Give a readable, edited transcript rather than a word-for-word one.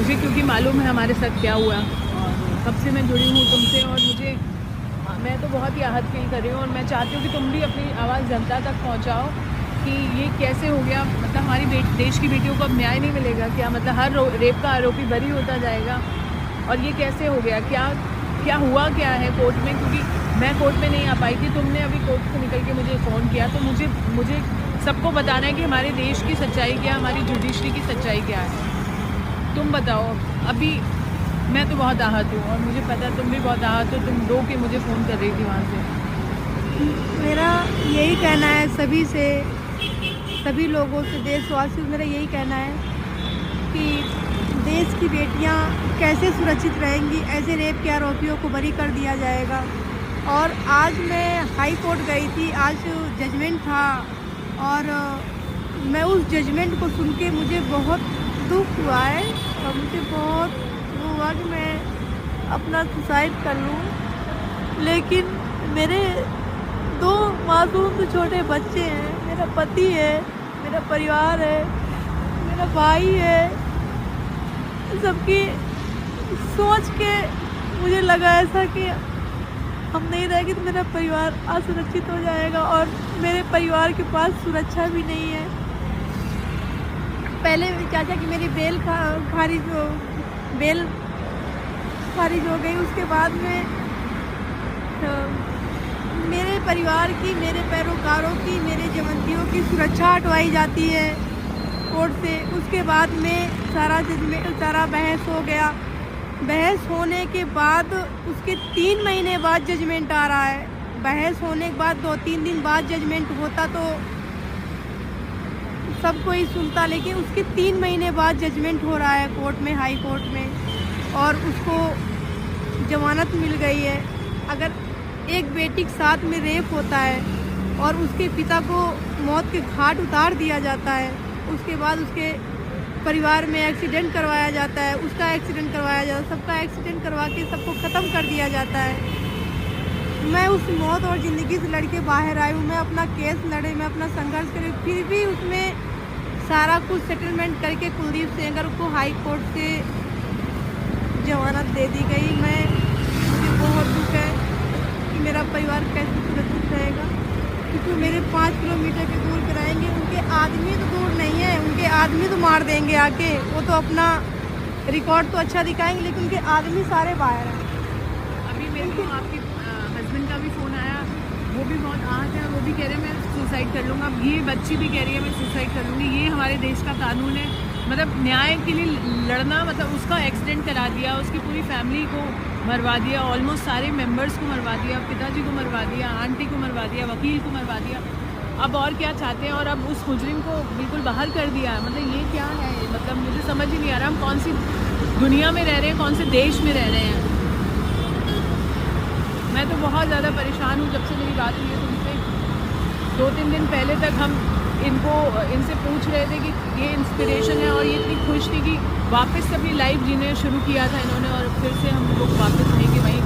मुझे क्योंकि मालूम है हमारे साथ क्या हुआ, और कब से मैं जुड़ी हूँ तुमसे, और मैं तो बहुत ही आहत फील कर रही हूँ। और मैं चाहती हूँ कि तुम भी अपनी आवाज़ जनता तक पहुँचाओ कि ये कैसे हो गया। मतलब हमारी देश की बेटियों को अब न्याय नहीं मिलेगा क्या? मतलब हर रेप का आरोपी बरी होता जाएगा, और ये कैसे हो गया? क्या हुआ क्या है कोर्ट में? क्योंकि मैं कोर्ट में नहीं आ पाई थी, तुमने अभी कोर्ट से निकल के मुझे फ़ोन किया, तो मुझे सबको बताना है कि हमारे देश की सच्चाई क्या, हमारी जुडिशरी की सच्चाई क्या है। तुम बताओ। अभी मैं तो बहुत आहत हूँ, और मुझे पता है तुम भी बहुत आहत हो। तुम रो के मुझे फ़ोन कर रही थी वहाँ से। मेरा यही कहना है सभी लोगों से, देशवासियों से मेरा यही कहना है कि देश की बेटियां कैसे सुरक्षित रहेंगी। ऐसे रेप के आरोपियों को बरी कर दिया जाएगा। और आज मैं हाई कोर्ट गई थी, आज जजमेंट था, और मैं उस जजमेंट को सुन के मुझे बहुत दुख हुआ है, और मुझे बहुत वो हुआ कि मैं अपना सुसाइड कर लूँ। लेकिन मेरे 2 मासूम से छोटे बच्चे हैं, मेरा पति है, मेरा परिवार है, मेरा भाई है। सबकी सोच के मुझे लगा ऐसा कि हम नहीं रहेंगे तो मेरा परिवार असुरक्षित हो जाएगा, और मेरे परिवार के पास सुरक्षा भी नहीं है। पहले चाचा की मेरी बेल खारिज हो गई, उसके बाद में मेरे परिवार की, मेरे पैरोकारों की, मेरे जमंतियों की सुरक्षा हटवाई जाती है कोर्ट से। उसके बाद में सारा बहस हो गया। बहस होने के बाद उसके 3 महीने बाद जजमेंट आ रहा है। बहस होने के बाद 2-3 दिन बाद जजमेंट होता तो सब कोई सुनता, लेकिन उसके 3 महीने बाद जजमेंट हो रहा है कोर्ट में, हाई कोर्ट में, और उसको जमानत मिल गई है। अगर एक बेटी के साथ में रेप होता है और उसके पिता को मौत के घाट उतार दिया जाता है, उसके बाद उसके परिवार में एक्सीडेंट करवाया जाता है, उसका एक्सीडेंट करवाया जाता है, सबका एक्सीडेंट करवा के सबको ख़त्म कर दिया जाता है। मैं उस मौत और ज़िंदगी से लड़ के बाहर आई हूँ। मैं अपना केस लड़े, मैं अपना संघर्ष करे, फिर भी उसमें सारा कुछ सेटलमेंट करके कुलदीप सेंगर को हाई कोर्ट से जमानत दे दी गई। मुझे बहुत दुख है कि मेरा परिवार कैसे सुरक्षित रहेगा, क्योंकि मेरे 5 किलोमीटर के दूर कराएंगे। उनके आदमी तो दूर नहीं है, उनके आदमी तो मार देंगे आके। वो तो अपना रिकॉर्ड तो अच्छा दिखाएंगे, लेकिन उनके आदमी सारे बाहर हैं। अभी मेरे को आपके हस्बैंड का भी फ़ोन आया, वो भी बहुत आहत है, वो भी कह रहे हैं मैं सुसाइड कर लूँगा। ये बच्ची भी कह रही है मैं सुसाइड कर लूँगी। ये हमारे देश का कानून है। मतलब न्याय के लिए लड़ना, मतलब उसका एक्सीडेंट करा दिया, उसकी पूरी फैमिली को मरवा दिया, ऑलमोस्ट सारे मेंबर्स को मरवा दिया, पिताजी को मरवा दिया, आंटी को मरवा दिया, वकील को मरवा दिया। अब और क्या चाहते हैं? और अब उस मुजरिम को बिल्कुल बाहर कर दिया है। मतलब ये क्या है? मतलब मुझे समझ ही नहीं आ रहा हम कौन सी दुनिया में रह रहे हैं, कौन से देश में रह रहे हैं। मैं तो बहुत ज़्यादा परेशान हूँ जब से मेरी बात हुई है तुमसे। 2-3 दिन पहले तक हम इनसे पूछ रहे थे कि ये इंस्पिरेशन है, और ये इतनी खुश थी कि वापस से अपनी लाइफ जीने शुरू किया था इन्होंने, और फिर से हम लोग वापस वहीं के वहीं